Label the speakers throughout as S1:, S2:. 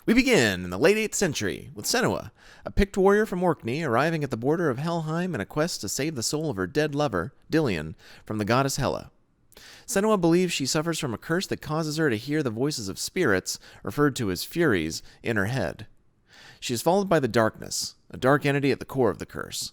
S1: We begin in the late 8th century with Senua, a picked warrior from Orkney arriving at the border of Helheim in a quest to save the soul of her dead lover, Dilian, from the goddess Hela. Senua believes she suffers from a curse that causes her to hear the voices of spirits, referred to as Furies, in her head. She is followed by the Darkness, a dark entity at the core of the curse.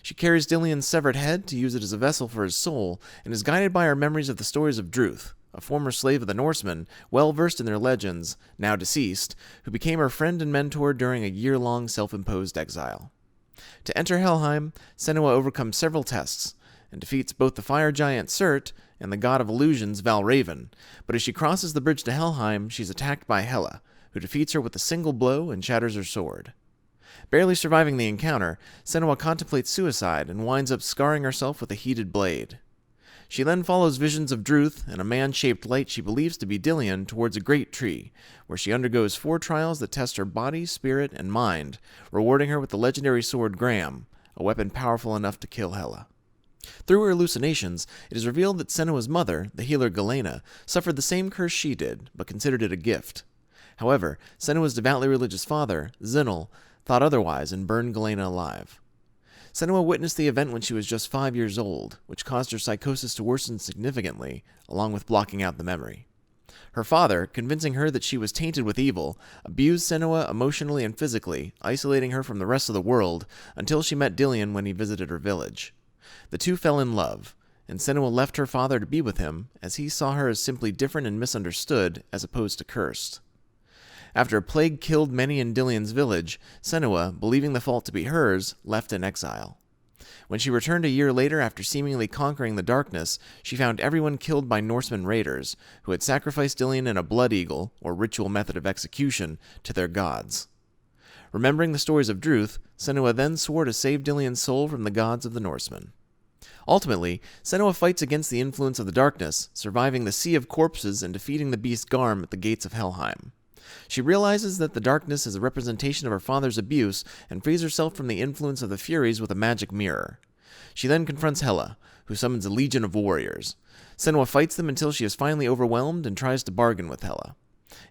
S1: She carries Dilian's severed head to use it as a vessel for his soul, and is guided by her memories of the stories of Druth, a former slave of the Norsemen, well versed in their legends, now deceased, who became her friend and mentor during a year-long self-imposed exile. To enter Helheim, Senua overcomes several tests, and defeats both the fire giant Surt and the god of illusions Valraven, but as she crosses the bridge to Helheim, she's attacked by Hela, who defeats her with a single blow and shatters her sword. Barely surviving the encounter, Senua contemplates suicide and winds up scarring herself with a heated blade. She then follows visions of Druth and a man-shaped light she believes to be Dilian towards a great tree, where she undergoes 4 trials that test her body, spirit, and mind, rewarding her with the legendary sword Gram, a weapon powerful enough to kill Hela. Through her hallucinations, it is revealed that Senua's mother, the healer Galena, suffered the same curse she did, but considered it a gift. However, Senua's devoutly religious father, Zinel, thought otherwise and burned Galena alive. Senua witnessed the event when she was just 5 years old, which caused her psychosis to worsen significantly, along with blocking out the memory. Her father, convincing her that she was tainted with evil, abused Senua emotionally and physically, isolating her from the rest of the world, until she met Dilian when he visited her village. The two fell in love, and Senua left her father to be with him, as he saw her as simply different and misunderstood, as opposed to cursed. After a plague killed many in Dilian's village, Senua, believing the fault to be hers, left in exile. When she returned a year later after seemingly conquering the darkness, she found everyone killed by Norsemen raiders, who had sacrificed Dilian in a blood eagle, or ritual method of execution, to their gods. Remembering the stories of Druth, Senua then swore to save Dilian's soul from the gods of the Norsemen. Ultimately, Senua fights against the influence of the darkness, surviving the sea of corpses and defeating the beast Garm at the gates of Helheim. She realizes that the darkness is a representation of her father's abuse and frees herself from the influence of the Furies with a magic mirror. She then confronts Hela, who summons a legion of warriors. Senua fights them until she is finally overwhelmed and tries to bargain with Hela.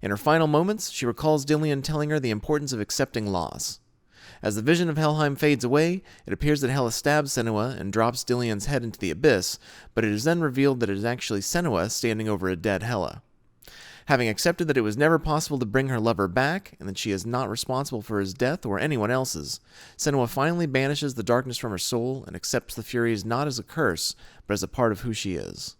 S1: In her final moments, she recalls Dilian telling her the importance of accepting loss. As the vision of Helheim fades away, it appears that Hela stabs Senua and drops Dilian's head into the abyss, but it is then revealed that it is actually Senua standing over a dead Hela. Having accepted that it was never possible to bring her lover back, and that she is not responsible for his death or anyone else's, Senua finally banishes the darkness from her soul and accepts the Furies not as a curse, but as a part of who she is.